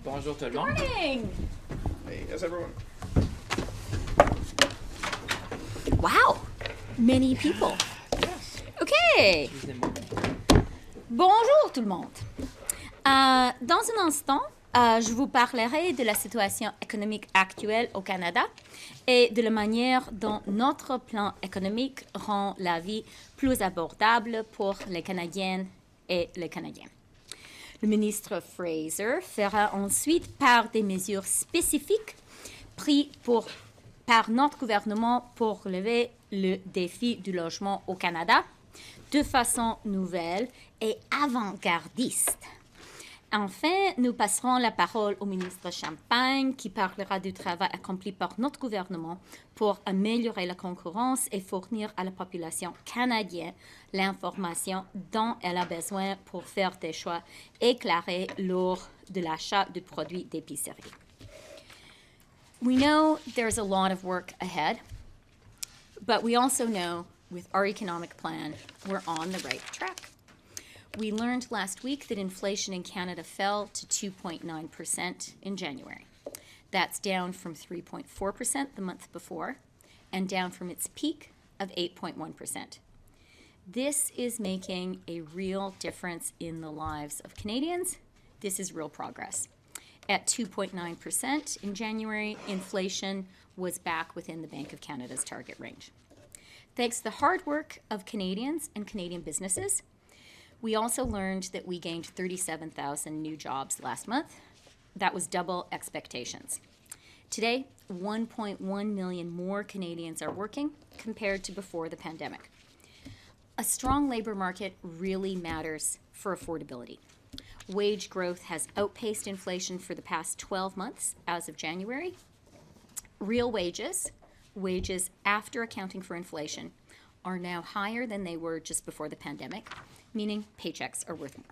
Bonjour tout le Good monde. morning. Hey, how's everyone? Wow, many people. Yes. OK. Excusez-moi. Bonjour tout le monde. Dans un instant, je vous parlerai de la situation économique actuelle au Canada et de la manière dont notre plan économique rend la vie plus abordable pour les Canadiennes et les Canadiens. Le ministre Fraser fera ensuite part des mesures spécifiques prises par notre gouvernement pour relever le défi du logement au Canada de façon nouvelle et avant-gardiste. Enfin, nous passerons la parole au ministre Champagne qui parlera du travail accompli par notre gouvernement pour améliorer la concurrence et fournir à la population canadienne l'information dont elle a besoin pour faire des choix éclairés lors de l'achat de produits d'épicerie. We know there's a lot of work ahead, but we also know with our economic plan, we're on the right track. We learned last week that inflation in Canada fell to 2.9% in January. That's down from 3.4% the month before and down from its peak of 8.1%. This is making a real difference in the lives of Canadians. This is real progress. At 2.9% in January, inflation was back within the Bank of Canada's target range. Thanks to the hard work of Canadians and Canadian businesses, we also learned that we gained 37,000 new jobs last month. That was double expectations. Today, 1.1 million more Canadians are working compared to before the pandemic. A strong labor market really matters for affordability. Wage growth has outpaced inflation for the past 12 months as of January. Real wages after accounting for inflation, are now higher than they were just before the pandemic, meaning paychecks are worth more.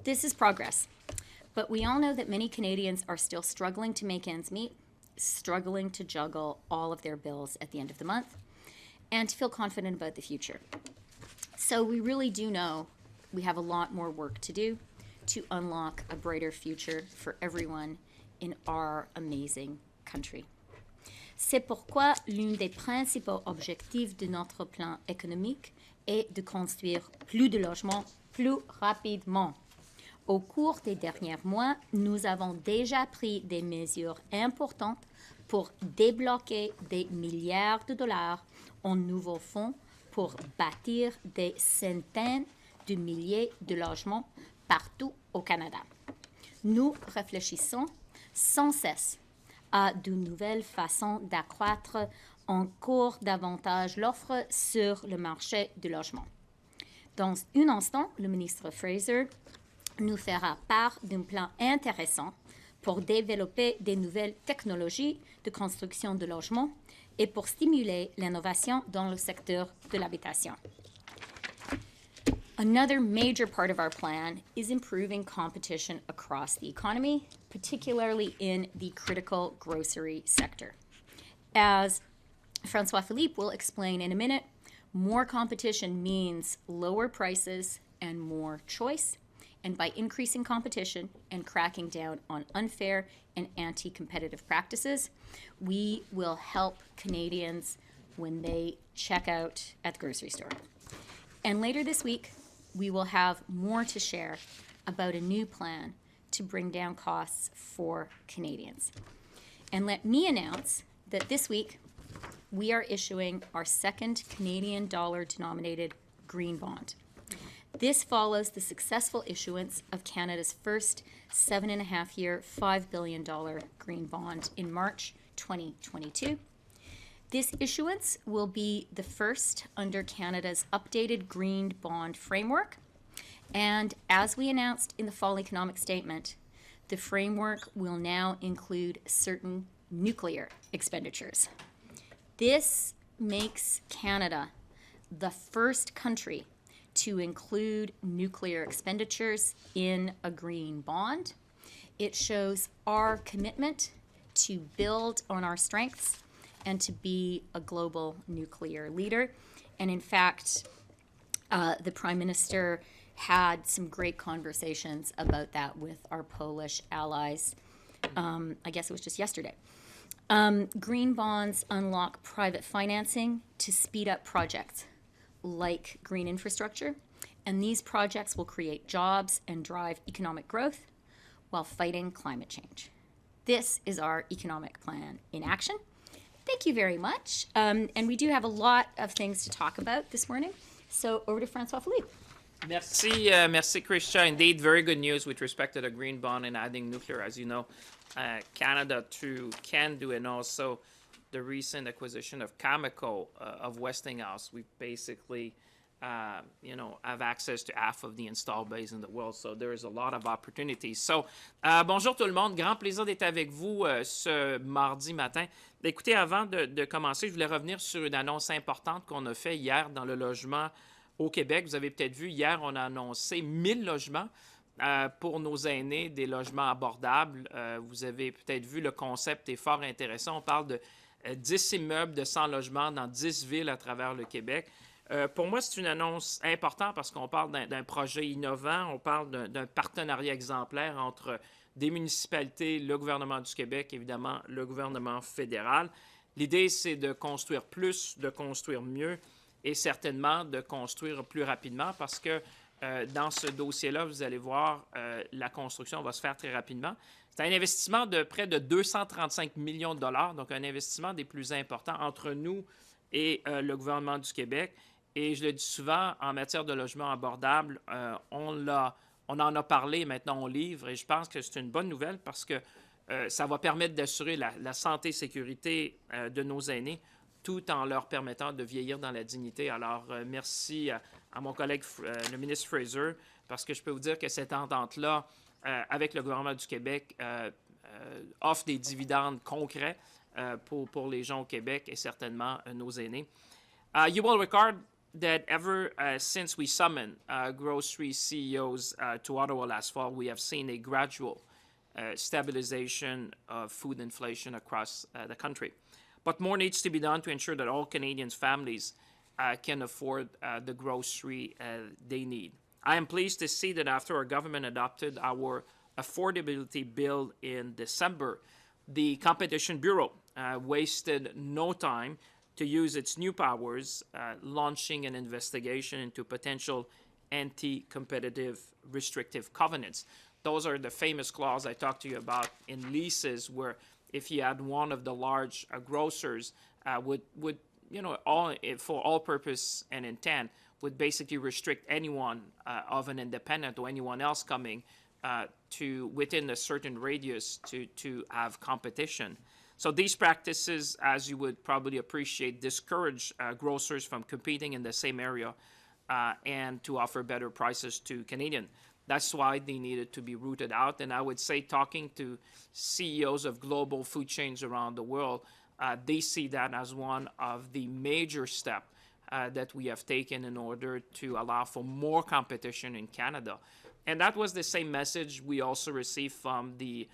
This is progress, but we all know that many Canadians are still struggling to make ends meet, struggling to juggle all of their bills at the end of the month, and to feel confident about the future. So we really do know we have a lot more work to do to unlock a brighter future for everyone in our amazing country. C'est pourquoi l'un des principaux objectifs de notre plan économique est de construire plus de logements plus rapidement. Au cours des derniers mois, nous avons déjà pris des mesures importantes pour débloquer des milliards de dollars en nouveaux fonds pour bâtir des centaines de milliers de logements partout au Canada. Nous réfléchissons sans cesse à de nouvelles façons d'accroître encore davantage l'offre sur le marché du logement. Dans un instant, le ministre Fraser nous fera part d'un plan intéressant pour développer des nouvelles technologies de construction de logements et pour stimuler l'innovation dans le secteur de l'habitation. Another major part of our plan is improving competition across the economy, particularly in the critical grocery sector. As François-Philippe will explain in a minute, more competition means lower prices and more choice. And by increasing competition and cracking down on unfair and anti-competitive practices, we will help Canadians when they check out at the grocery store. And later this week, we will have more to share about a new plan to bring down costs for Canadians. And let me announce that this week, we are issuing our second Canadian dollar-denominated green bond. This follows the successful issuance of Canada's first 7.5-year, $5 billion green bond in March 2022. This issuance will be the first under Canada's updated green bond framework. And as we announced in the fall economic statement, the framework will now include certain nuclear expenditures. This makes Canada the first country to include nuclear expenditures in a green bond. It shows our commitment to build on our strengths and to be a global nuclear leader. And in fact, the Prime Minister had some great conversations about that with our Polish allies. I guess it was just yesterday. Green bonds unlock private financing to speed up projects like green infrastructure, and these projects will create jobs and drive economic growth while fighting climate change. This is our economic plan in action. Thank you very much. And we do have a lot of things to talk about this morning. So over to François-Philippe. Merci, merci, Chrystia. Indeed, very good news with respect to the green bond and adding nuclear. As you know, Canada too can do, and also the recent acquisition of Cameco of Westinghouse. We basically, have access to half of the install base in the world. So there is a lot of opportunities. So, bonjour tout le monde. Grand plaisir d'être avec vous ce mardi matin. Écoutez, avant de commencer, je voulais revenir sur une annonce importante qu'on a faite hier dans le logement au Québec. Vous avez peut-être vu, hier, on a annoncé 1000 logements pour nos aînés, des logements abordables. Vous avez peut-être vu, le concept est fort intéressant. On parle de 10 immeubles de 100 logements dans 10 villes à travers le Québec. Pour moi, c'est une annonce importante parce qu'on parle d'un projet innovant. On parle d'un partenariat exemplaire entre des municipalités, le gouvernement du Québec, évidemment, le gouvernement fédéral. L'idée, c'est de construire plus, de construire mieux et certainement de construire plus rapidement parce que dans ce dossier-là, vous allez voir, la construction va se faire très rapidement. C'est un investissement de près de 235 millions de dollars, donc un investissement des plus importants entre nous et le gouvernement du Québec. Et je le dis souvent, en matière de logement abordable, on en a parlé, maintenant on livre, et je pense que c'est une bonne nouvelle parce que ça va permettre d'assurer la santé et sécurité de nos aînés tout en leur permettant de vieillir dans la dignité. Alors, merci à mon collègue, le ministre Fraser, parce que je peux vous dire que cette entente-là, avec le gouvernement du Québec, offre des dividendes concrets pour les gens au Québec et certainement nos aînés. You will record that ever since we summoned grocery CEOs to Ottawa last fall, we have seen a gradual stabilization of food inflation across the country. But more needs to be done to ensure that all Canadians' families can afford the grocery they need. I am pleased to see that after our government adopted our affordability bill in December, the Competition Bureau wasted no time to use its new powers, launching an investigation into potential anti-competitive restrictive covenants. Those are the famous clauses I talked to you about in leases where if you had one of the large grocers would for all purpose and intent, would basically restrict anyone of an independent or anyone else coming to within a certain radius to have competition. So these practices, as you would probably appreciate, discourage grocers from competing in the same area and to offer better prices to Canadians. That's why they needed to be rooted out. And I would say, talking to CEOs of global food chains around the world, they see that as one of the major steps that we have taken in order to allow for more competition in Canada. And that was the same message we also received from the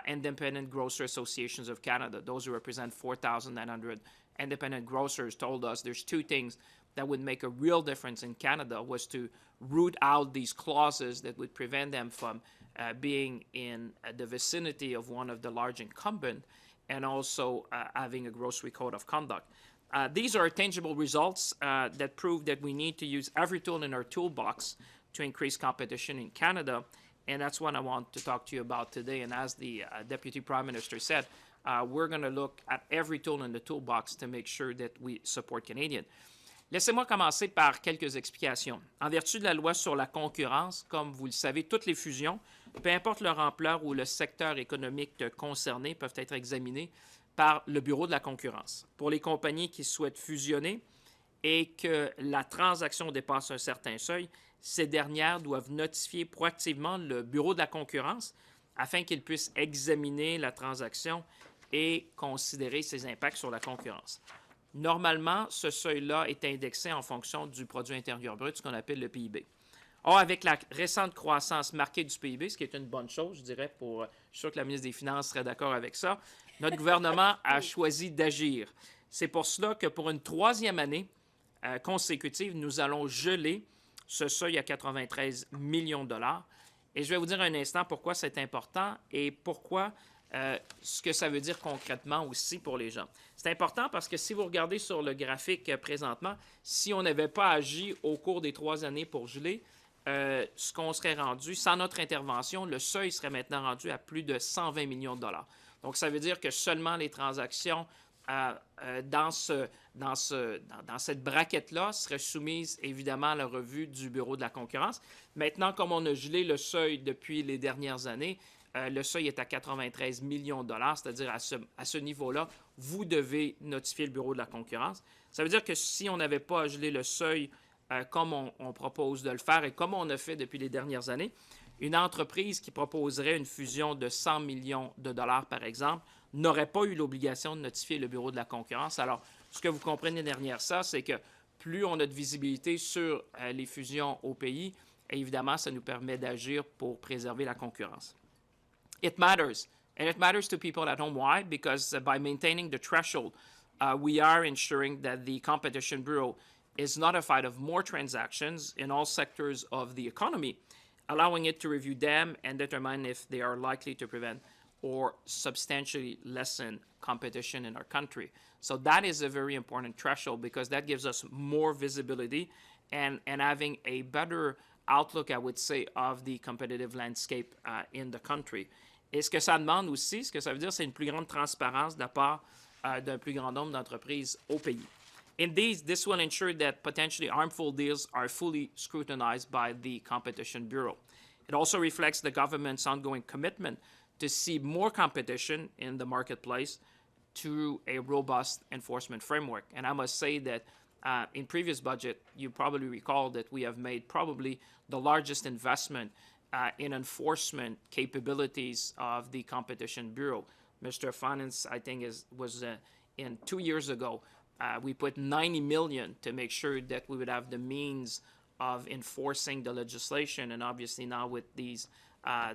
Independent Grocer Associations of Canada. Those who represent 4,900 independent grocers told us there's two things that would make a real difference in Canada was to root out these clauses that would prevent them from being in the vicinity of one of the large incumbents and also having a grocery code of conduct. These are tangible results that prove that we need to use every tool in our toolbox to increase competition in Canada. And that's what I want to talk to you about today. And as the Deputy Prime Minister said, we're going to look at every tool in the toolbox to make sure that we support Canadians. Laissez-moi commencer par quelques explications. En vertu de la loi sur la concurrence, comme vous le savez, toutes les fusions, peu importe leur ampleur ou le secteur économique concerné, peuvent être examinées par le Bureau de la concurrence. Pour les compagnies qui souhaitent fusionner et que la transaction dépasse un certain seuil, ces dernières doivent notifier proactivement le Bureau de la concurrence afin qu'il puisse examiner la transaction et considérer ses impacts sur la concurrence. Normalement, ce seuil-là est indexé en fonction du produit intérieur brut, ce qu'on appelle le PIB. Or, avec la récente croissance marquée du PIB, ce qui est une bonne chose, je dirais, je suis sûr que la ministre des Finances serait d'accord avec ça, notre gouvernement a choisi d'agir. C'est pour cela que pour une troisième année consécutive, nous allons geler ce seuil à 93 millions de dollars. Et je vais vous dire un instant pourquoi c'est important et pourquoi ce que ça veut dire concrètement aussi pour les gens. C'est important parce que si vous regardez sur le graphique présentement, si on n'avait pas agi au cours des 3 années pour geler, ce qu'on serait rendu, sans notre intervention, le seuil serait maintenant rendu à plus de 120 millions de dollars. Donc, ça veut dire que seulement les transactions dans cette braquette-là seraient soumises évidemment à la revue du Bureau de la concurrence. Maintenant, comme on a gelé le seuil depuis les dernières années, le seuil est à 93 millions de dollars, c'est-à-dire à ce niveau-là, vous devez notifier le Bureau de la concurrence. Ça veut dire que si on n'avait pas gelé le seuil comme on propose de le faire et comme on a fait depuis les dernières années, une entreprise qui proposerait une fusion de 100 millions de dollars, par exemple, n'aurait pas eu l'obligation de notifier le Bureau de la concurrence. Alors, ce que vous comprenez derrière ça, c'est que plus on a de visibilité sur les fusions au pays, évidemment, ça nous permet d'agir pour préserver la concurrence. It matters, and it matters to people at home. Why? Because by maintaining the threshold, we are ensuring that the Competition Bureau is notified of more transactions in all sectors of the economy, allowing it to review them and determine if they are likely to prevent or substantially lessen competition in our country. So that is a very important threshold because that gives us more visibility and having a better outlook, I would say, of the competitive landscape in the country. Et ce que ça demande aussi, ce que ça veut dire, c'est une plus grande transparence de la part d'un plus grand nombre d'entreprises au pays. Indeed, this will ensure that potentially harmful deals are fully scrutinized by the Competition Bureau. It also reflects the government's ongoing commitment to see more competition in the marketplace through a robust enforcement framework. And I must say that in previous budget, you probably recall that we have made probably the largest investment in enforcement capabilities of the Competition Bureau. Mr. Finance, I think, was in 2 years ago. We put $90 million to make sure that we would have the means of enforcing the legislation, and obviously now with these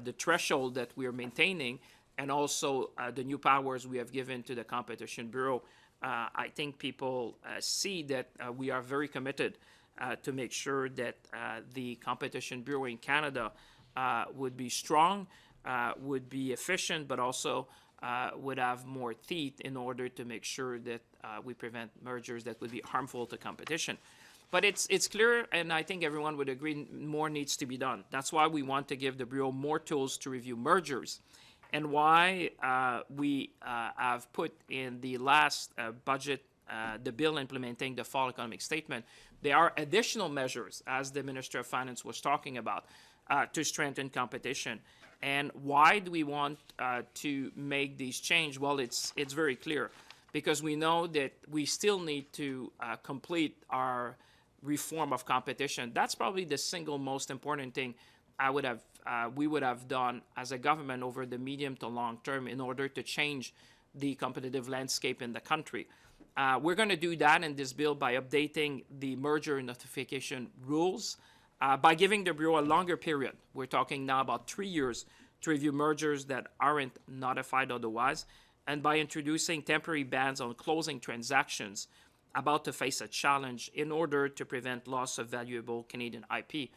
the threshold that we are maintaining, and also the new powers we have given to the Competition Bureau, I think people see that we are very committed to make sure that the Competition Bureau in Canada would be strong, would be efficient, but also would have more teeth in order to make sure that we prevent mergers that would be harmful to competition. But it's clear, and I think everyone would agree, more needs to be done. That's why we want to give the Bureau more tools to review mergers, and why we have put in the last budget the bill implementing the fall economic statement. There are additional measures, as the Minister of Finance was talking about, to strengthen competition. And why do we want to make these changes? Well, it's very clear, because we know that we still need to complete our reform of competition. That's probably the single most important thing we would have done as a government over the medium to long term in order to change the competitive landscape in the country. We're going to do that in this bill by updating the merger notification rules, by giving the Bureau a longer period. We're talking now about 3 years to review mergers that aren't notified otherwise, and by introducing temporary bans on closing transactions about to face a challenge in order to prevent loss of valuable Canadian IP.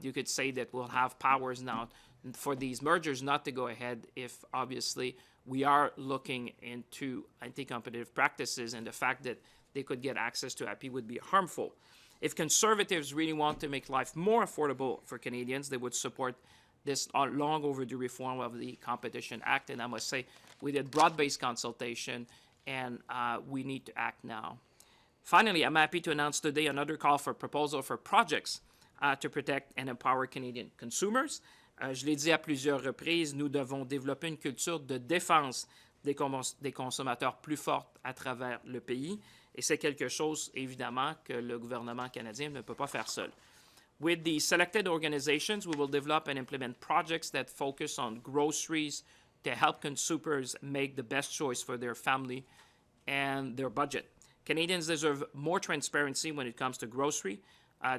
You could say that we'll have powers now for these mergers not to go ahead if obviously we are looking into anti-competitive practices, and the fact that they could get access to IP would be harmful. If Conservatives really want to make life more affordable for Canadians, they would support this long overdue reform of the Competition Act. And I must say, we did broad-based consultation, and we need to act now. Finally, I'm happy to announce today another call for proposal for projects to protect and empower Canadian consumers. Je l'ai dit à plusieurs reprises, nous devons développer une culture de défense des consommateurs plus forte à travers le pays. Et c'est quelque chose, évidemment, que le gouvernement canadien ne peut pas faire seul. With the selected organizations, we will develop and implement projects that focus on groceries to help consumers make the best choice for their family and their budget. Canadians deserve more transparency when it comes to grocery.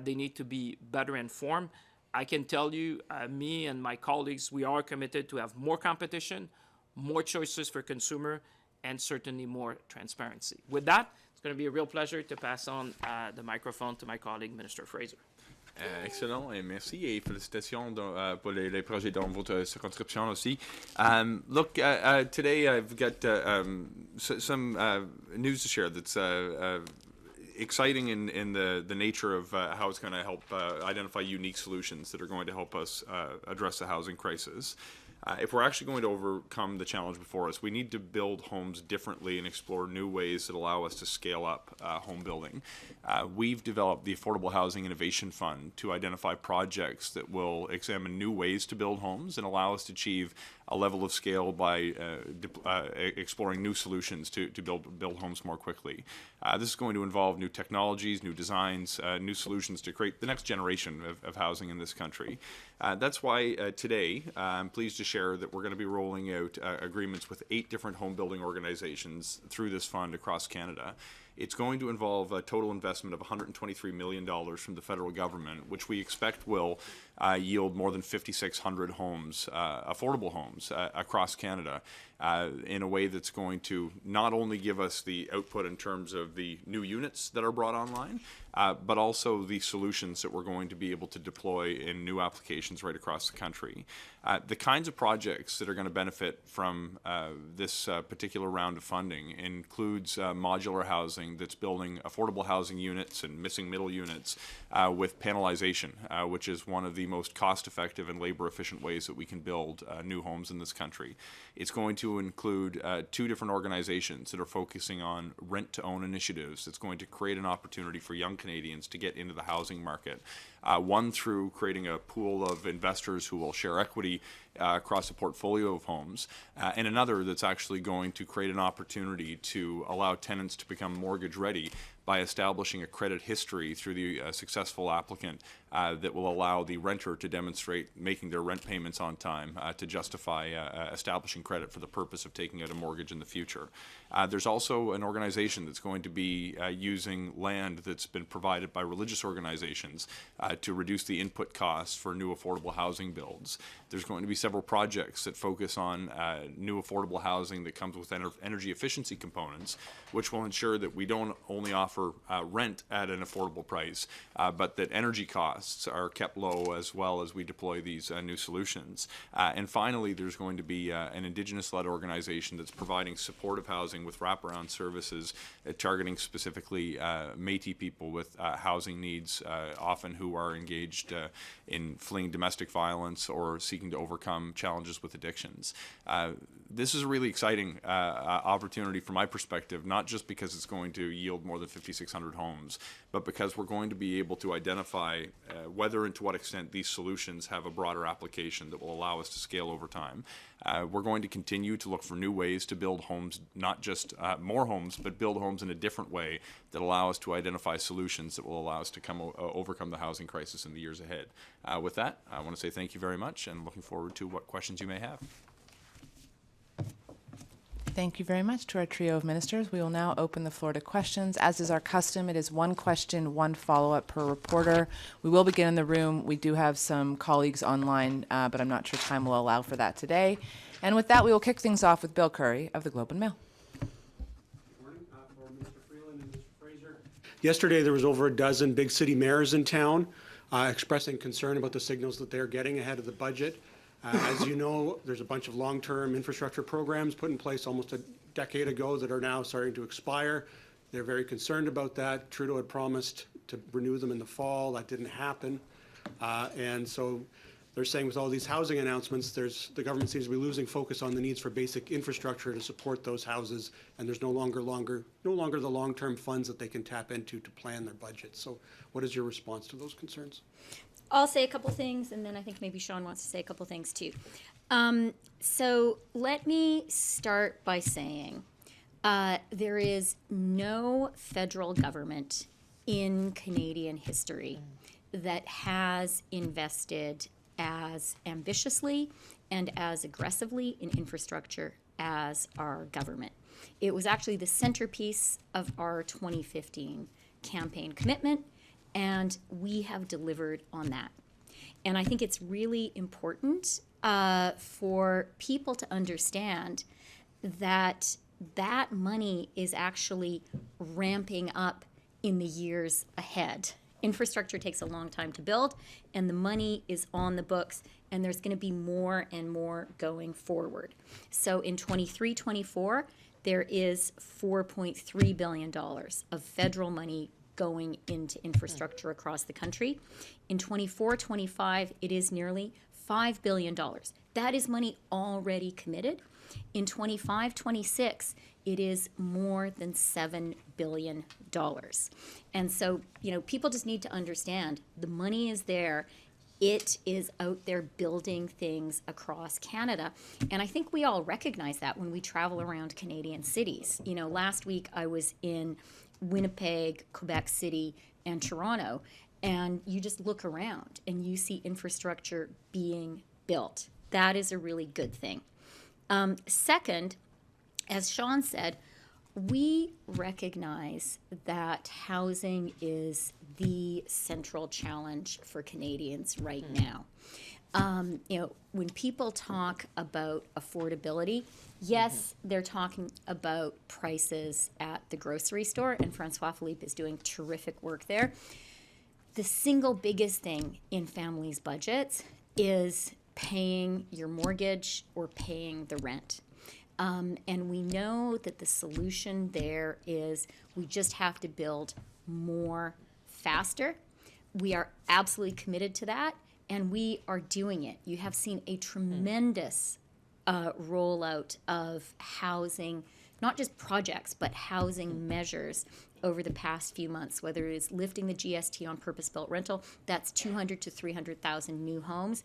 They need to be better informed. I can tell you, me and my colleagues, we are committed to have more competition, more choices for consumer, and certainly more transparency. With that, it's going to be a real pleasure to pass on the microphone to my colleague, Minister Fraser. Excellent et merci et félicitations pour les projets dans votre circonscription aussi. Look, today I've got some news to share that's exciting in the nature of how it's going to help identify unique solutions that are going to help us address the housing crisis. If we're actually going to overcome the challenge before us, we need to build homes differently and explore new ways that allow us to scale up home building. We've developed the Affordable Housing Innovation Fund to identify projects that will examine new ways to build homes and allow us to achieve a level of scale by exploring new solutions to build homes more quickly. This is going to involve new technologies, new designs, new solutions to create the next generation of housing in this country. That's why today I'm pleased to share that we're going to be rolling out agreements with 8 different home building organizations through this fund across Canada. It's going to involve a total investment of $123 million from the federal government, which we expect will yield more than 5,600 homes, affordable homes across Canada, in a way that's going to not only give us the output in terms of the new units that are brought online, but also the solutions that we're going to be able to deploy in new applications right across the country. The kinds of projects that are going to benefit from this particular round of funding includes modular housing that's building affordable housing units and missing middle units with panelization, which is one of the most cost-effective and labor-efficient ways that we can build new homes in this country. It's going to include 2 different organizations that are focusing on rent-to-own initiatives that's going to create an opportunity for young Canadians to get into the housing market. One through creating a pool of investors who will share equity across a portfolio of homes, and another that's actually going to create an opportunity to allow tenants to become mortgage ready by establishing a credit history through the successful applicant that will allow the renter to demonstrate making their rent payments on time to justify establishing credit for the purpose of taking out a mortgage in the future. There's also an organization that's going to be using land that's been provided by religious organizations to reduce the input costs for new affordable housing builds. There's going to be several projects that focus on new affordable housing that comes with energy efficiency components, which will ensure that we don't only offer rent at an affordable price, but that energy costs are kept low as well as we deploy these new solutions. And finally, there's going to be an Indigenous-led organization that's providing supportive housing with wraparound services targeting specifically Métis people with housing needs, often who are engaged in fleeing domestic violence or seeking to overcome challenges with addictions. This is a really exciting opportunity from my perspective, not just because it's going to yield more than 5,600 homes, but because we're going to be able to identify whether and to what extent these solutions have a broader application that will allow us to scale over time. We're going to continue to look for new ways to build homes, not just more homes, but build homes in a different way that allow us to identify solutions that will allow us to overcome the housing crisis in the years ahead. With that, I want to say thank you very much and looking forward to what questions you may have. Thank you very much to our trio of ministers. We will now open the floor to questions. As is our custom, it is 1 question, 1 follow-up per reporter. We will begin in the room. We do have some colleagues online, but I'm not sure time will allow for that today. And with that, we will kick things off with Bill Curry of the Globe and Mail. Good morning for Minister Freeland and Mr. Fraser. Yesterday, there was over a dozen big city mayors in town expressing concern about the signals that they're getting ahead of the budget. As you know, there's a bunch of long-term infrastructure programs put in place almost a decade ago that are now starting to expire. They're very concerned about that. Trudeau had promised to renew them in the fall. That didn't happen. And so they're saying with all these housing announcements, the government seems to be losing focus on the needs for basic infrastructure to support those houses, and there's no longer the long-term funds that they can tap into to plan their budget. So what is your response to those concerns? I'll say a couple things, and then I think maybe Sean wants to say a couple things too. So let me start by saying there is no federal government in Canadian history that has invested as ambitiously and as aggressively in infrastructure as our government. It was actually the centerpiece of our 2015 campaign commitment, and we have delivered on that. And I think it's really important for people to understand that that money is actually ramping up in the years ahead. Infrastructure takes a long time to build, and the money is on the books, and there's going to be more and more going forward. So in 23-24, there is $4.3 billion of federal money going into infrastructure across the country. In 24-25, it is nearly $5 billion. That is money already committed. In 25-26, it is more than $7 billion. And so, people just need to understand the money is there. It is out there building things across Canada. And I think we all recognize that when we travel around Canadian cities. Last week I was in Winnipeg, Quebec City, and Toronto, and you just look around and you see infrastructure being built. That is a really good thing. Second, as Sean said, we recognize that housing is the central challenge for Canadians right now. When people talk about affordability, yes, they're talking about prices at the grocery store, and François-Philippe is doing terrific work there. The single biggest thing in families' budgets is paying your mortgage or paying the rent. And we know that the solution there is we just have to build more faster. We are absolutely committed to that, and we are doing it. You have seen a tremendous rollout of housing, not just projects, but housing measures over the past few months, whether it is lifting the GST on purpose-built rental, that's 200 to 300,000 new homes.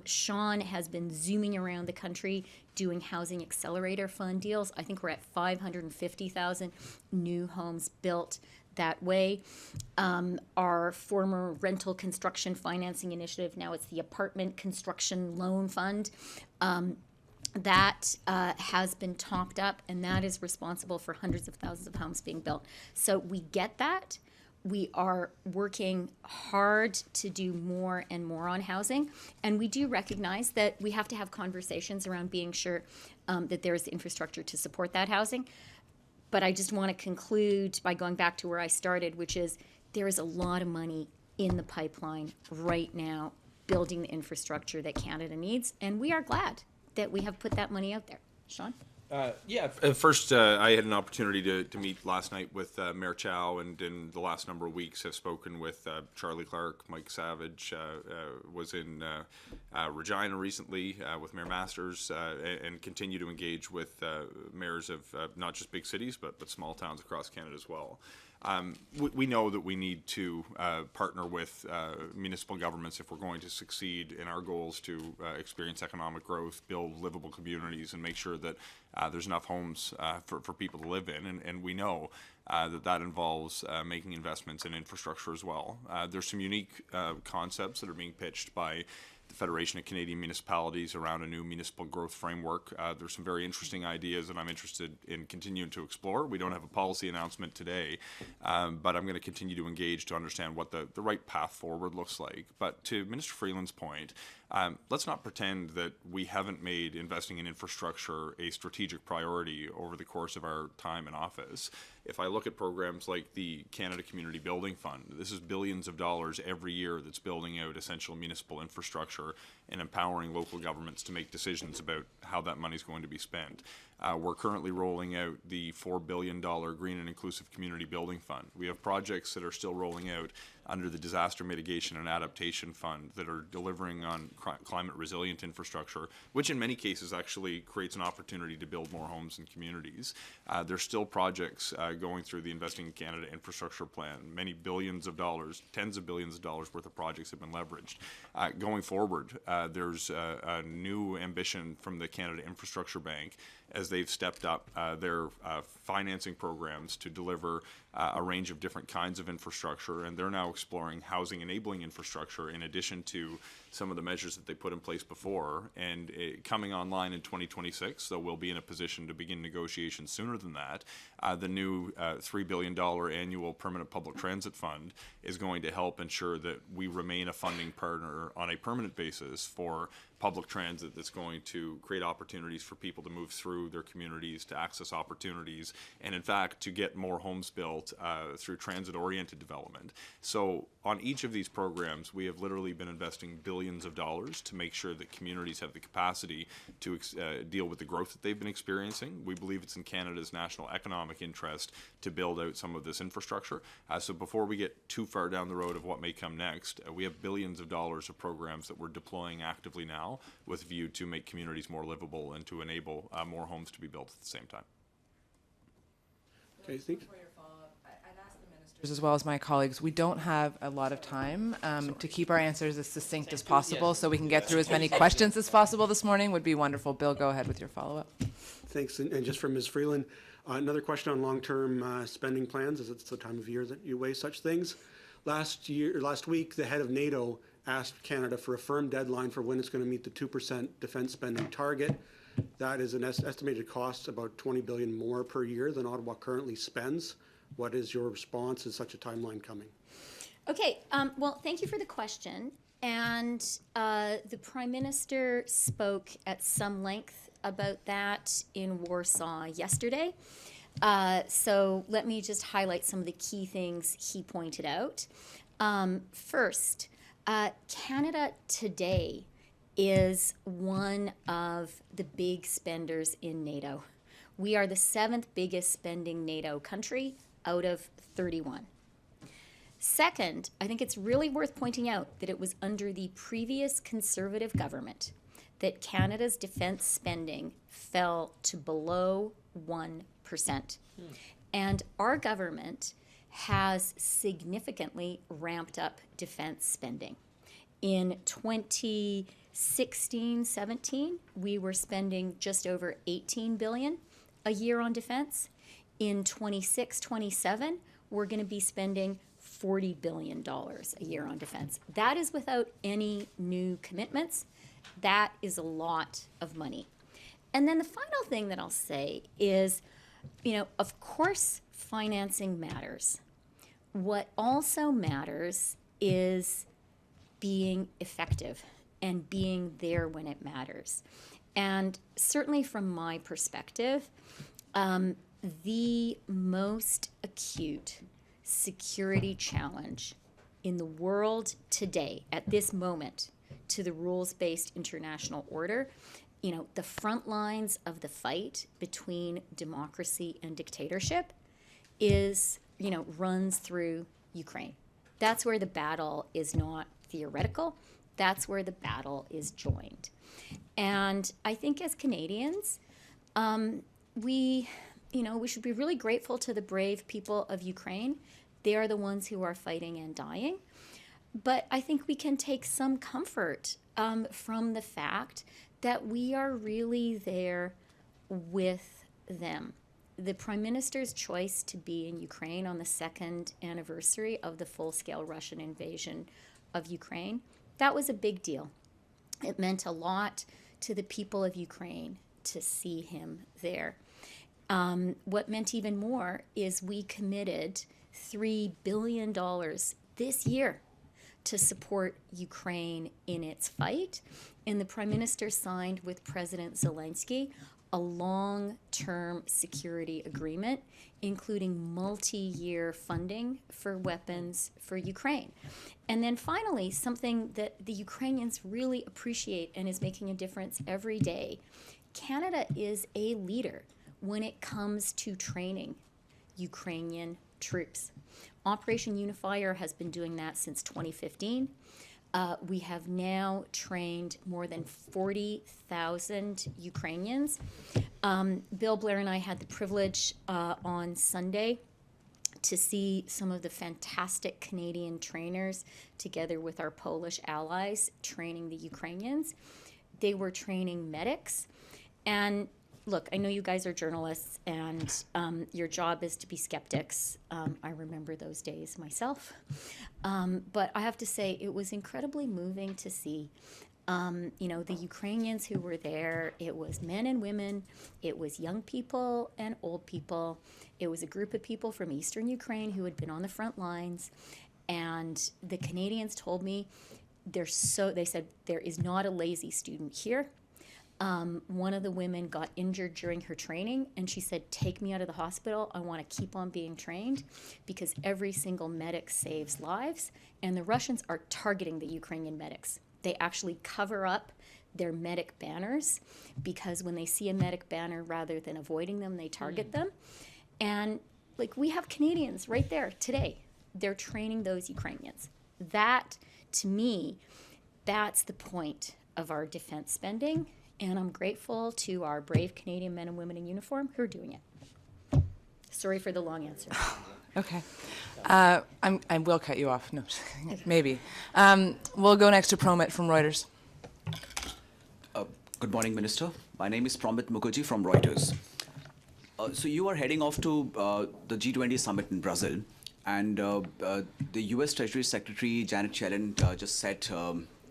Sean has been zooming around the country doing housing accelerator fund deals. I think we're at 550,000 new homes built that way. Our former rental construction financing initiative, now it's the Apartment Construction Loan Fund. That has been topped up, and that is responsible for hundreds of thousands of homes being built. So we get that. We are working hard to do more and more on housing, and we do recognize that we have to have conversations around being sure that there is the infrastructure to support that housing. But I just want to conclude by going back to where I started, which is there is a lot of money in the pipeline right now building the infrastructure that Canada needs, and we are glad that we have put that money out there. Sean? First, I had an opportunity to meet last night with Mayor Chow, and in the last number of weeks have spoken with Charlie Clark, Mike Savage, was in Regina recently with Mayor Masters, and continue to engage with mayors of not just big cities, but small towns across Canada as well. We know that we need to partner with municipal governments if we're going to succeed in our goals to experience economic growth, build livable communities, and make sure that there's enough homes for people to live in. And we know that involves making investments in infrastructure as well. There's some unique concepts that are being pitched by the Federation of Canadian Municipalities around a new municipal growth framework. There's some very interesting ideas that I'm interested in continuing to explore. We don't have a policy announcement today, but I'm going to continue to engage to understand what the right path forward looks like. But to Minister Freeland's point, let's not pretend that we haven't made investing in infrastructure a strategic priority over the course of our time in office. If I look at programs like the Canada Community Building Fund, this is billions of dollars every year that's building out essential municipal infrastructure and empowering local governments to make decisions about how that money is going to be spent. We're currently rolling out the $4 billion Green and Inclusive Community Building Fund. We have projects that are still rolling out under the Disaster Mitigation and Adaptation Fund that are delivering on climate resilient infrastructure, which in many cases actually creates an opportunity to build more homes and communities. There's still projects going through the Investing in Canada infrastructure plan. Many billions of dollars, tens of billions of dollars worth of projects have been leveraged. Going forward, there's a new ambition from the Canada Infrastructure Bank as they've stepped up their financing programs to deliver a range of different kinds of infrastructure, and they're now exploring housing enabling infrastructure in addition to some of the measures that they put in place before. And coming online in 2026, so we'll be in a position to begin negotiations sooner than that. The new $3 billion annual permanent public transit fund is going to help ensure that we remain a funding partner on a permanent basis for public transit that's going to create opportunities for people to move through their communities, to access opportunities, and in fact to get more homes built through transit-oriented development. So on each of these programs, we have literally been investing billions of dollars to make sure that communities have the capacity to deal with the growth that they've been experiencing. We believe it's in Canada's national economic interest to build out some of this infrastructure. So before we get too far down the road of what may come next, we have billions of dollars of programs that we're deploying actively now with view to make communities more livable and to enable more homes to be built at the same time. Okay, thanks. As well as my colleagues, we don't have a lot of time to keep our answers as succinct as possible, so we can get through as many questions as possible this morning would be wonderful. Bill, go ahead with your follow-up. Thanks. And just for Ms. Freeland, another question on long-term spending plans, as it's the time of year that you weigh such things. Last week, the head of NATO asked Canada for a firm deadline for when it's going to meet the 2% defense spending target. That is an estimated cost about $20 billion more per year than Ottawa currently spends. What is your response? Is such a timeline coming? Okay, well, thank you for the question. And the Prime Minister spoke at some length about that in Warsaw yesterday. So let me just highlight some of the key things he pointed out. First, Canada today is one of the big spenders in NATO. We are the 7th biggest spending NATO country out of 31. Second, I think it's really worth pointing out that it was under the previous Conservative government that Canada's defense spending fell to below 1%. And our government has significantly ramped up defense spending. In 2016-17, we were spending just over $18 billion a year on defense. In 26-27, we're going to be spending $40 billion a year on defense. That is without any new commitments. That is a lot of money. And then the final thing that I'll say is, of course, financing matters. What also matters is being effective and being there when it matters. And certainly from my perspective, the most acute security challenge in the world today, at this moment, to the rules-based international order, the front lines of the fight between democracy and dictatorship is, runs through Ukraine. That's where the battle is not theoretical. That's where the battle is joined. And I think as Canadians, we should be really grateful to the brave people of Ukraine. They are the ones who are fighting and dying. But I think we can take some comfort from the fact that we are really there with them. The Prime Minister's choice to be in Ukraine on the 2nd anniversary of the full-scale Russian invasion of Ukraine, that was a big deal. It meant a lot to the people of Ukraine to see him there. What meant even more is we committed $3 billion this year to support Ukraine in its fight. And the Prime Minister signed with President Zelensky a long-term security agreement, including multi-year funding for weapons for Ukraine. And then finally, something that the Ukrainians really appreciate and is making a difference every day, Canada is a leader when it comes to training Ukrainian troops. Operation Unifier has been doing that since 2015. We have now trained more than 40,000 Ukrainians. Bill Blair and I had the privilege on Sunday to see some of the fantastic Canadian trainers together with our Polish allies training the Ukrainians. They were training medics. And, look, I know you guys are journalists, and your job is to be skeptics. I remember those days myself. But I have to say, it was incredibly moving to see, the Ukrainians who were there. It was men and women. It was young people and old people. It was a group of people from Eastern Ukraine who had been on the front lines. And the Canadians told me, they said, there is not a lazy student here. One of the women got injured during her training, and she said, take me out of the hospital. I want to keep on being trained, because every single medic saves lives, and the Russians are targeting the Ukrainian medics. They actually cover up their medic banners, because when they see a medic banner, rather than avoiding them, they target them. And we have Canadians right there today. They're training those Ukrainians. That, to me, that's the point of our defense spending. And I'm grateful to our brave Canadian men and women in uniform who are doing it. Sorry for the long answer. Okay. I will cut you off. No, maybe. We'll go next to Promit from Reuters. Good morning, Minister. My name is Promit Mukherjee from Reuters. So you are heading off to the G20 summit in Brazil, and the U.S. Treasury Secretary Janet Yellen just said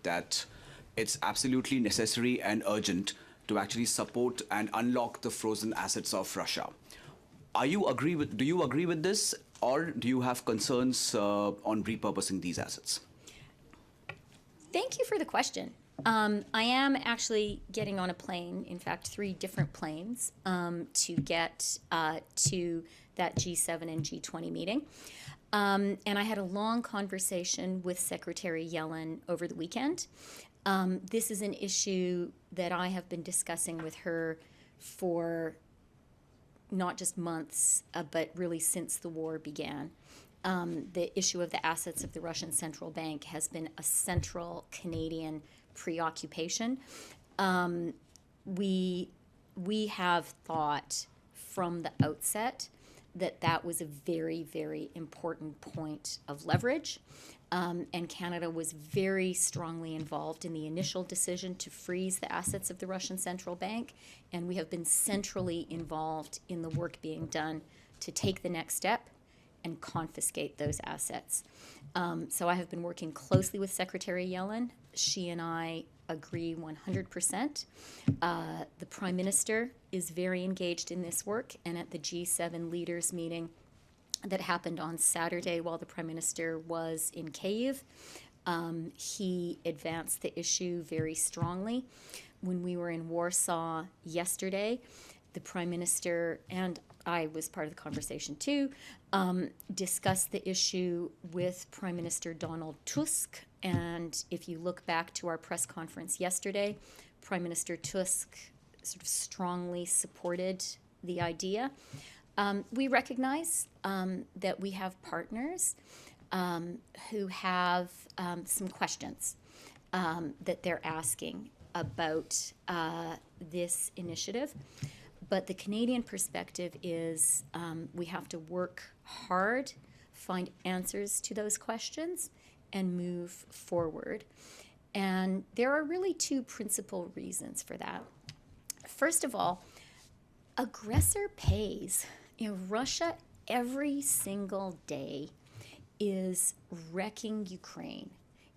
that it's absolutely necessary and urgent to actually support and unlock the frozen assets of Russia. Do you agree with this, or do you have concerns on repurposing these assets? Thank you for the question. I am actually getting on a plane, in fact, 3 different planes, to get to that G7 and G20 meeting. And I had a long conversation with Secretary Yellen over the weekend. This is an issue that I have been discussing with her for not just months, but really since the war began. The issue of the assets of the Russian Central Bank has been a central Canadian preoccupation. We have thought from the outset that was a very, very important point of leverage. And Canada was very strongly involved in the initial decision to freeze the assets of the Russian Central Bank, and we have been centrally involved in the work being done to take the next step and confiscate those assets. So I have been working closely with Secretary Yellen. She and I agree 100%. The Prime Minister is very engaged in this work, and at the G7 leaders meeting that happened on Saturday while the Prime Minister was in Kyiv, he advanced the issue very strongly. When we were in Warsaw yesterday, the Prime Minister, and I was part of the conversation too, discussed the issue with Prime Minister Donald Tusk. And if you look back to our press conference yesterday, Prime Minister Tusk sort of strongly supported the idea. We recognize that we have partners who have some questions that they're asking about this initiative. But the Canadian perspective is we have to work hard, find answers to those questions, and move forward. And there are really 2 principal reasons for that. First of all, aggressor pays. Russia every single day is wrecking Ukraine.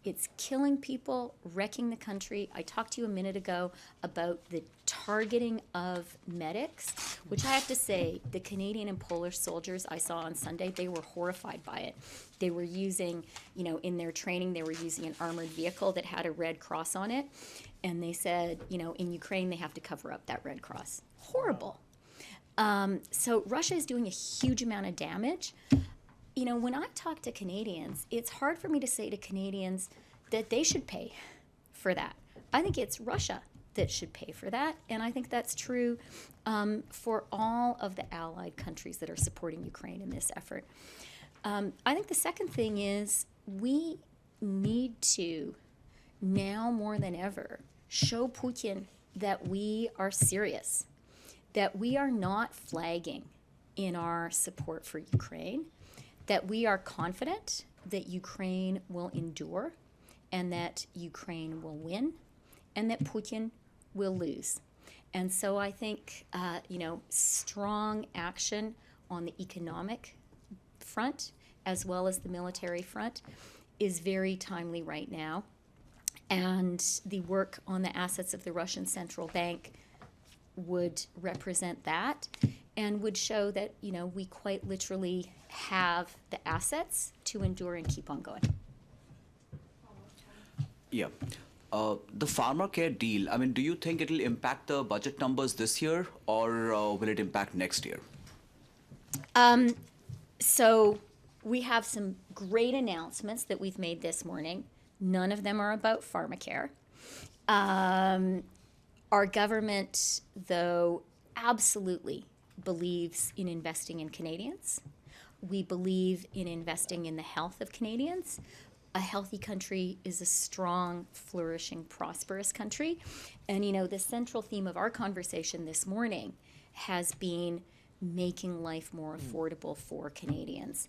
It's killing people, wrecking the country. I talked to you a minute ago about the targeting of medics, which I have to say, the Canadian and Polish soldiers I saw on Sunday, they were horrified by it. They were using, in their training, they were using an armored vehicle that had a red cross on it. And they said, in Ukraine, they have to cover up that red cross. Horrible. So Russia is doing a huge amount of damage. When I talk to Canadians, it's hard for me to say to Canadians that they should pay for that. I think it's Russia that should pay for that, and I think that's true for all of the allied countries that are supporting Ukraine in this effort. I think the second thing is we need to, now more than ever, show Putin that we are serious, that we are not flagging in our support for Ukraine, that we are confident that Ukraine will endure and that Ukraine will win and that Putin will lose. And so I think, strong action on the economic front as well as the military front is very timely right now. And the work on the assets of the Russian Central Bank would represent that and would show that, we quite literally have the assets to endure and keep on going. Yeah. The farmer care deal, do you think it'll impact the budget numbers this year, or will it impact next year? So we have some great announcements that we've made this morning. None of them are about pharmacare. Our government, though, absolutely believes in investing in Canadians. We believe in investing in the health of Canadians. A healthy country is a strong, flourishing, prosperous country. And, the central theme of our conversation this morning has been making life more affordable for Canadians.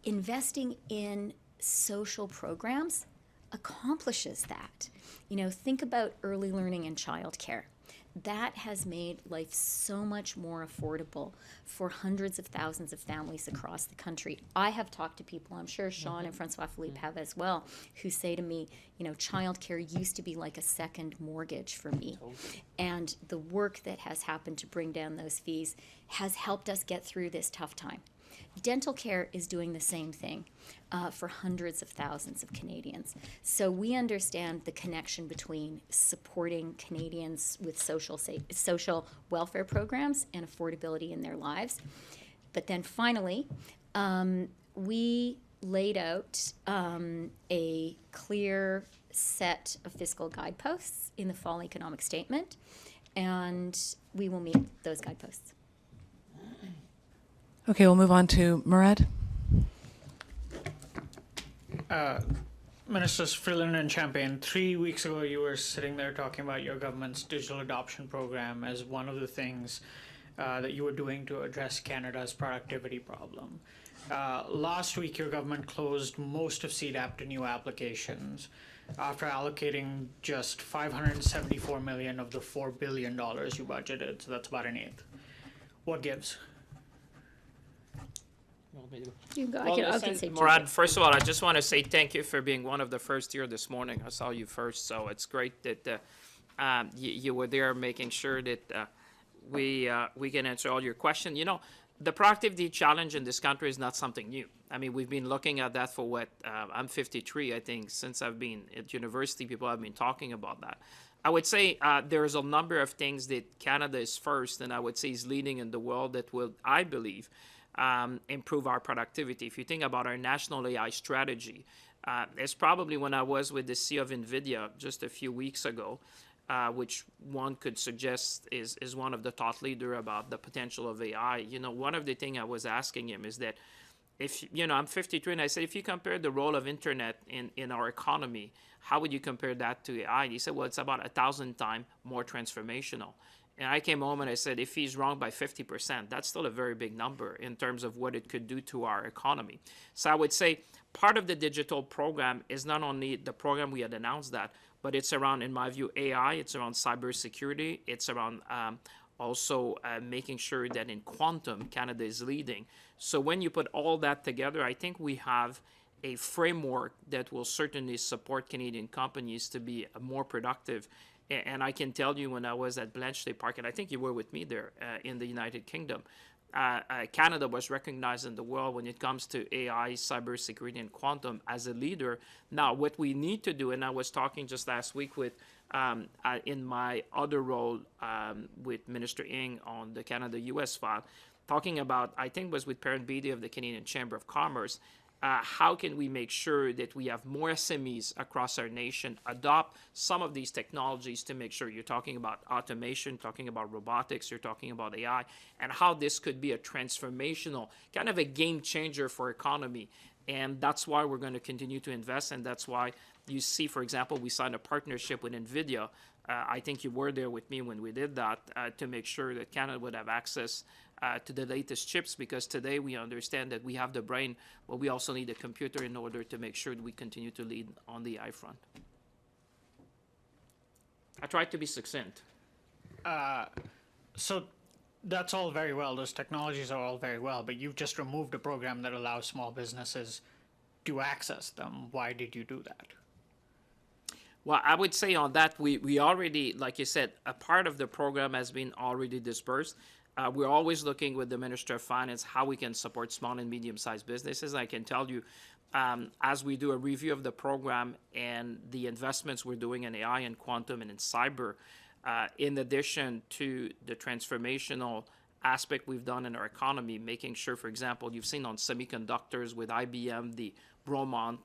Investing in social programs accomplishes that. Think about early learning and childcare. That has made life so much more affordable for hundreds of thousands of families across the country. I have talked to people, I'm sure Sean and François-Philippe have as well, who say to me, childcare used to be like a second mortgage for me. And the work that has happened to bring down those fees has helped us get through this tough time. Dental care is doing the same thing for hundreds of thousands of Canadians. So we understand the connection between supporting Canadians with social welfare programs and affordability in their lives. But then finally, we laid out a clear set of fiscal guideposts in the fall economic statement, and we will meet those guideposts. Okay, we'll move on to Murad. Ministers Freeland and Champagne, 3 weeks ago you were sitting there talking about your government's digital adoption program as one of the things that you were doing to address Canada's productivity problem. Last week your government closed most of CDAP to new applications after allocating just $574 million of the $4 billion you budgeted, so that's about an eighth. What gives? You can go. Well, I can listen, say Murad, first of all, I just want to say thank you for being one of the first here this morning. I saw you first, so it's great that you were there making sure that we can answer all your questions. The productivity challenge in this country is not something new. We've been looking at that for I'm 53, I think, since I've been at university, people have been talking about that. I would say there's a number of things that Canada is first, and I would say is leading in the world that will, I believe, improve our productivity. If you think about our national AI strategy, it's probably when I was with the CEO of NVIDIA just a few weeks ago, which one could suggest is one of the thought leader about the potential of AI. One of the things I was asking him is that if, I'm 53, and I said, if you compare the role of internet in our economy, how would you compare that to AI? And he said, well, it's about 1,000 times more transformational. And I came home and I said, if he's wrong by 50%, that's still a very big number in terms of what it could do to our economy. So I would say part of the digital program is not only the program we had announced that, but it's around, in my view, AI, it's around cybersecurity, it's around also making sure that in quantum, Canada is leading. So when you put all that together, I think we have a framework that will certainly support Canadian companies to be more productive. And I can tell you, when I was at Blanchet Park, and I think you were with me there in the United Kingdom, Canada was recognized in the world when it comes to AI, cybersecurity, and quantum as a leader. Now, what we need to do, and I was talking just last week with, in my other role with Minister Ng on the Canada-US file, talking about, I think it was with Parent Beatty of the Canadian Chamber of Commerce, how can we make sure that we have more SMEs across our nation adopt some of these technologies to make sure you're talking about automation, talking about robotics, you're talking about AI, and how this could be a transformational, kind of a game changer for economy. And that's why we're going to continue to invest, and that's why you see, for example, we signed a partnership with NVIDIA. I think you were there with me when we did that, to make sure that Canada would have access to the latest chips, because today we understand that we have the brain, but we also need a computer in order to make sure that we continue to lead on the AI front. I tried to be succinct. So that's all very well. Those technologies are all very well, but you've just removed a program that allows small businesses to access them. Why did you do that? Well, I would say on that, we already, like you said, a part of the program has been already dispersed. We're always looking with the Minister of Finance how we can support small and medium-sized businesses. I can tell you, as we do a review of the program and the investments we're doing in AI and quantum and in cyber, in addition to the transformational aspect we've done in our economy, making sure, for example, you've seen on semiconductors with IBM, the Bromont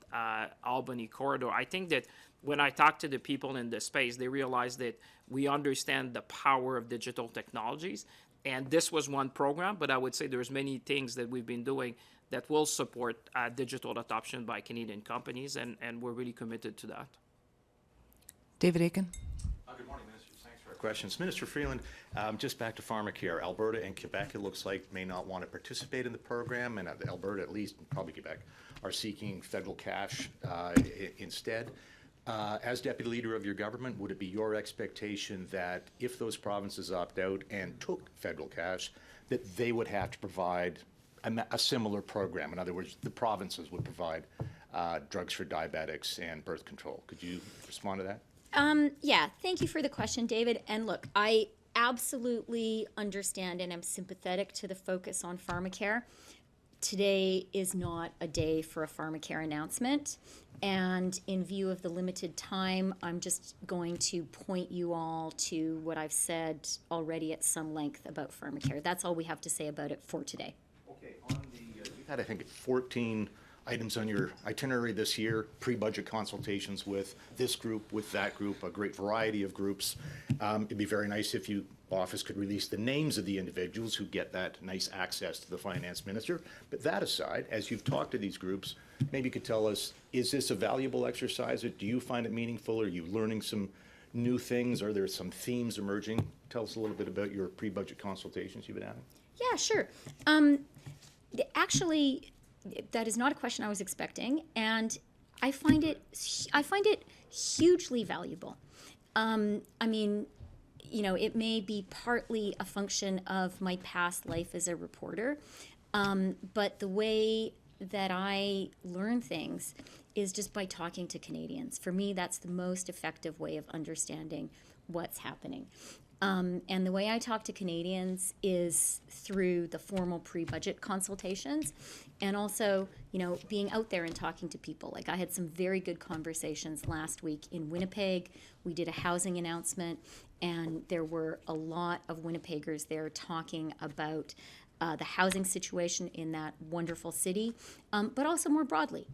Albany corridor. I think that when I talk to the people in this space, they realize that we understand the power of digital technologies. And this was one program, but I would say there's many things that we've been doing that will support digital adoption by Canadian companies, and we're really committed to that. David Aiken. Good morning, Ministers. Thanks for our questions. Minister Freeland, just back to pharmacare. Alberta and Quebec, it looks like, may not want to participate in the program, and Alberta at least, and probably Quebec, are seeking federal cash instead. As Deputy Leader of your government, would it be your expectation that if those provinces opt out and took federal cash, that they would have to provide a similar program? In other words, the provinces would provide drugs for diabetics and birth control. Could you respond to that? Yeah, thank you for the question, David. And look, I absolutely understand and am sympathetic to the focus on pharmacare. Today is not a day for a pharmacare announcement. And in view of the limited time, I'm just going to point you all to what I've said already at some length about pharmacare. That's all we have to say about it for today. Okay, on the, you've had, I think, 14 items on your itinerary this year, pre-budget consultations with this group, with that group, a great variety of groups. It'd be very nice if you office could release the names of the individuals who get that nice access to the finance minister. But that aside, as you've talked to these groups, maybe you could tell us, is this a valuable exercise? Or do you find it meaningful? Are you learning some new things? Are there some themes emerging? Tell us a little bit about your pre-budget consultations you've been having. Yeah, sure. Actually, that is not a question I was expecting, and I find it hugely valuable. I mean, you know, it may be partly a function of my past life as a reporter, but the way that I learn things is just by talking to Canadians. For me, that's the most effective way of understanding what's happening. And the way I talk to Canadians is through the formal pre-budget consultations, and also, you know, being out there and talking to people. Like, I had some very good conversations last week in Winnipeg. We did a housing announcement, and there were a lot of Winnipeggers there talking about the housing situation in that wonderful city, but also more broadly,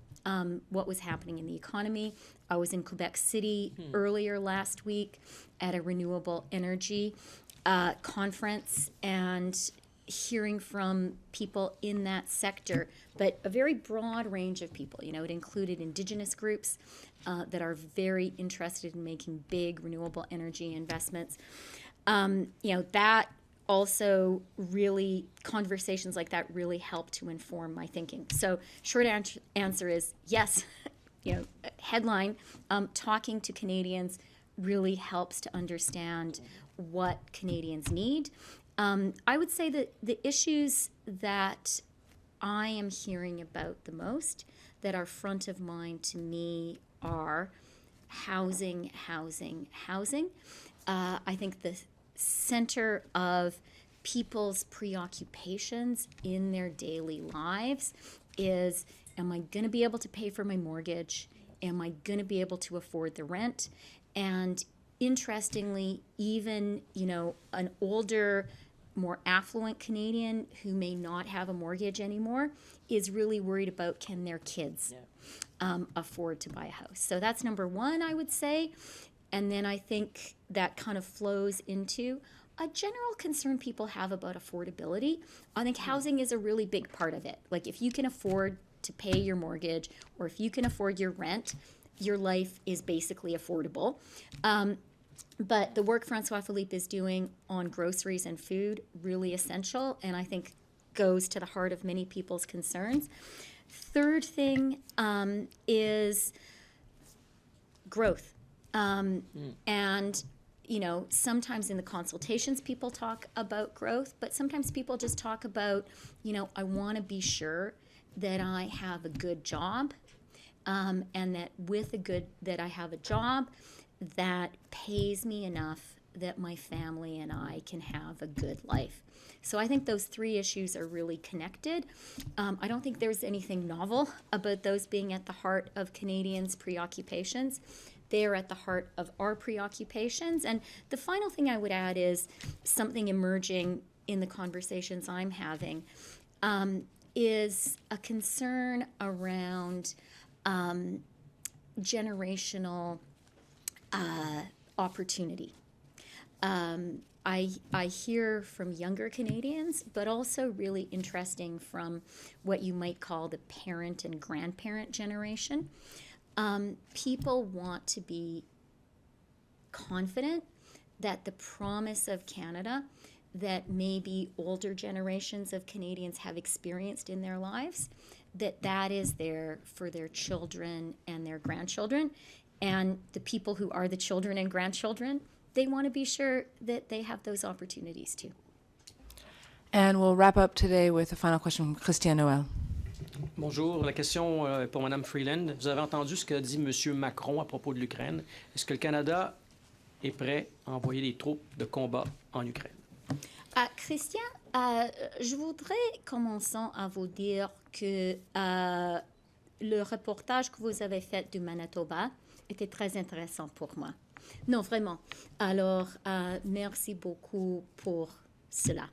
what was happening in the economy. I was in Quebec City earlier last week at a renewable energy conference, and hearing from people in that sector, but a very broad range of people. You know, it included Indigenous groups that are very interested in making big renewable energy investments. You know, that also really, conversations like that really help to inform my thinking. So short answer is yes. You know, headline, talking to Canadians really helps to understand what Canadians need. I would say that the issues that I am hearing about the most, that are front of mind to me, are housing. I think the center of people's preoccupations in their daily lives is, am I going to be able to pay for my mortgage? Am I going to be able to afford the rent? And interestingly, even, you know, an older, more affluent Canadian who may not have a mortgage anymore is really worried about, can their kids afford to buy a house? So that's number one, I would say. And then I think that kind of flows into a general concern people have about affordability. I think housing is a really big part of it. Like, if you can afford to pay your mortgage, or if you can afford your rent, your life is basically affordable. But the work François-Philippe is doing on groceries and food, really essential, and I think goes to the heart of many people's concerns. Third thing is growth. And, sometimes in the consultations people talk about growth, but sometimes people just talk about, I want to be sure that I have a good job, and that I have a job that pays me enough that my family and I can have a good life. So I think those three issues are really connected. I don't think there's anything novel about those being at the heart of Canadians' preoccupations. They are at the heart of our preoccupations. And the final thing I would add is something emerging in the conversations I'm having is a concern around generational opportunity. I hear from younger Canadians, but also really interesting from what you might call the parent and grandparent generation. People want to be confident that the promise of Canada that maybe older generations of Canadians have experienced in their lives, that is there for their children and their grandchildren. And the people who are the children and grandchildren, they want to be sure that they have those opportunities too. And we'll wrap up today with a final question from Chrystia Noël. Bonjour, la question pour Mme Freeland. Vous avez entendu ce qu'a dit M. Macron à propos de l'Ukraine. Est-ce que le Canada est prêt à envoyer des troupes de combat en Ukraine? Chrystia, je voudrais commencer à vous dire que le reportage que vous avez fait du Manitoba était très intéressant pour moi. Non, vraiment. Alors, merci beaucoup pour cela.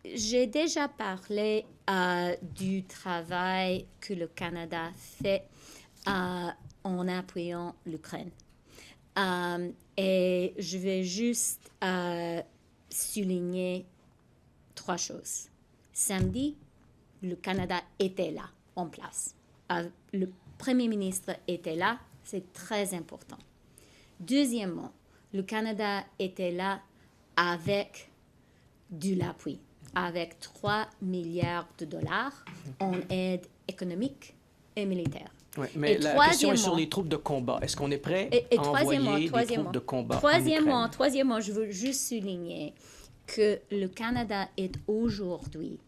J'ai déjà parlé du travail que le Canada fait en appuyant l'Ukraine. Et je vais juste souligner trois choses. Samedi, le Canada était là, en place. Le Premier ministre était là, c'est très important. Deuxièmement, le Canada était là avec de l'appui, avec 3 milliards de dollars en aide économique et militaire. Oui, mais la question est sur les troupes de combat. Est-ce qu'on est prêt à envoyer des troupes de combat en Ukraine? Troisièmement, je veux juste souligner que le Canada est aujourd'hui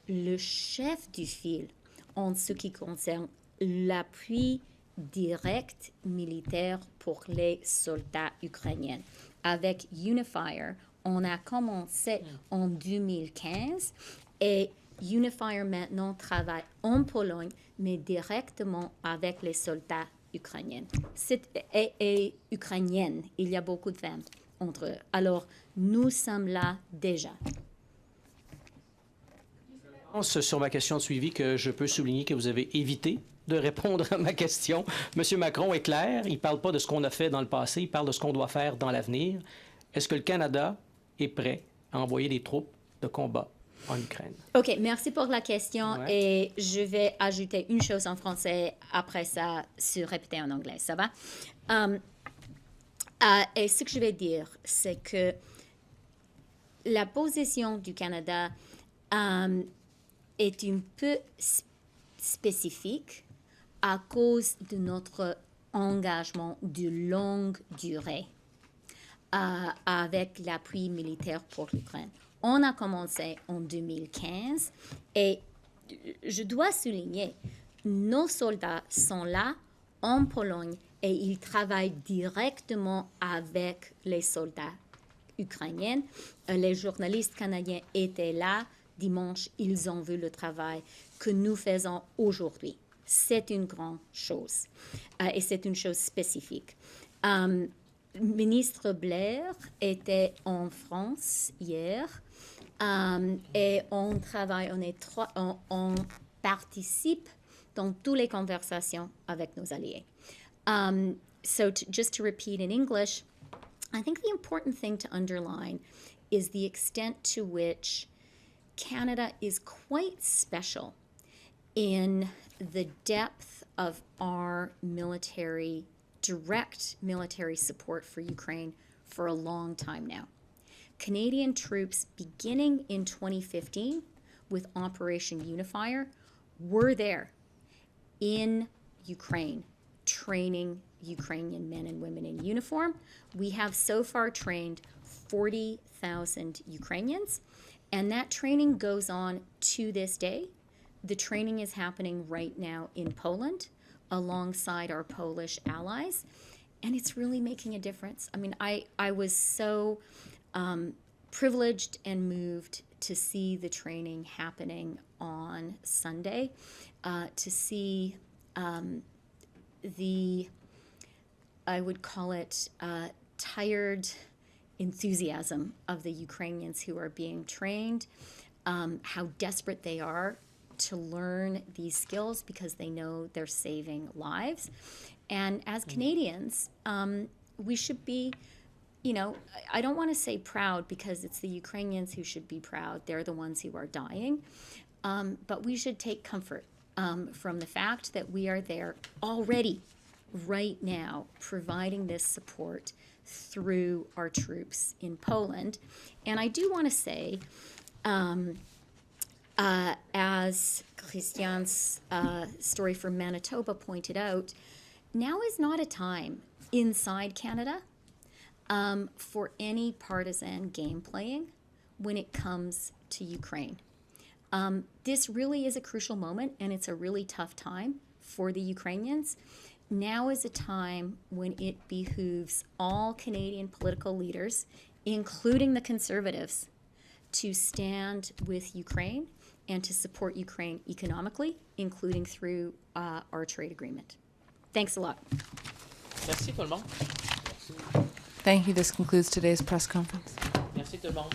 le chef du file en ce qui concerne l'appui direct militaire pour les soldats ukrainiens. Avec Unifier, on a commencé en 2015 et Unifier maintenant travaille en Pologne, mais directement avec les soldats ukrainiens. Et ukrainiennes, il y a beaucoup de femmes entre eux. Alors, nous sommes là déjà. Sur ma question de suivi, que je peux souligner que vous avez évité de répondre à ma question. M. Macron est clair, il ne parle pas de ce qu'on a fait dans le passé, il parle de ce qu'on doit faire dans l'avenir. Est-ce que le Canada est prêt à envoyer des troupes de combat en Ukraine? OK, merci pour la question. Ouais. Et je vais ajouter une chose en français, après ça, se répéter en anglais. Ça va? Et ce que je vais dire, c'est que la position du Canada est un peu spécifique à cause de notre engagement de longue durée avec l'appui militaire pour l'Ukraine. On a commencé en 2015 et je dois souligner, nos soldats sont là en Pologne et ils travaillent directement avec les soldats ukrainiens. Les journalistes canadiens étaient là dimanche, ils ont vu le travail que nous faisons aujourd'hui. C'est une grande chose et c'est une chose spécifique. Ministre Blair était en France hier et on travaille, on participe dans toutes les conversations avec nos alliés. Just to repeat in English, I think the important thing to underline is the extent to which Canada is quite special in the depth of our direct military support for Ukraine for a long time now. Canadian troops beginning in 2015 with Operation Unifier were there in Ukraine training Ukrainian men and women in uniform. We have so far trained 40,000 Ukrainians, and that training goes on to this day. The training is happening right now in Poland alongside our Polish allies, and it's really making a difference. I mean, I was so privileged and moved to see the training happening on Sunday, to see I would call it tired enthusiasm of the Ukrainians who are being trained, how desperate they are to learn these skills because they know they're saving lives. And as Canadians, we should be, I don't want to say proud because it's the Ukrainians who should be proud. They're the ones who are dying. But we should take comfort from the fact that we are there already, right now, providing this support through our troops in Poland. And I do want to say, as Christian's story from Manitoba pointed out, now is not a time inside Canada for any partisan game playing when it comes to Ukraine. This really is a crucial moment, and it's a really tough time for the Ukrainians. Now is a time when it behooves all Canadian political leaders, including the Conservatives, to stand with Ukraine and to support Ukraine economically, including through our trade agreement. Thanks a lot. Merci tout le monde. Thank you. This concludes today's press conference. Merci tout le monde.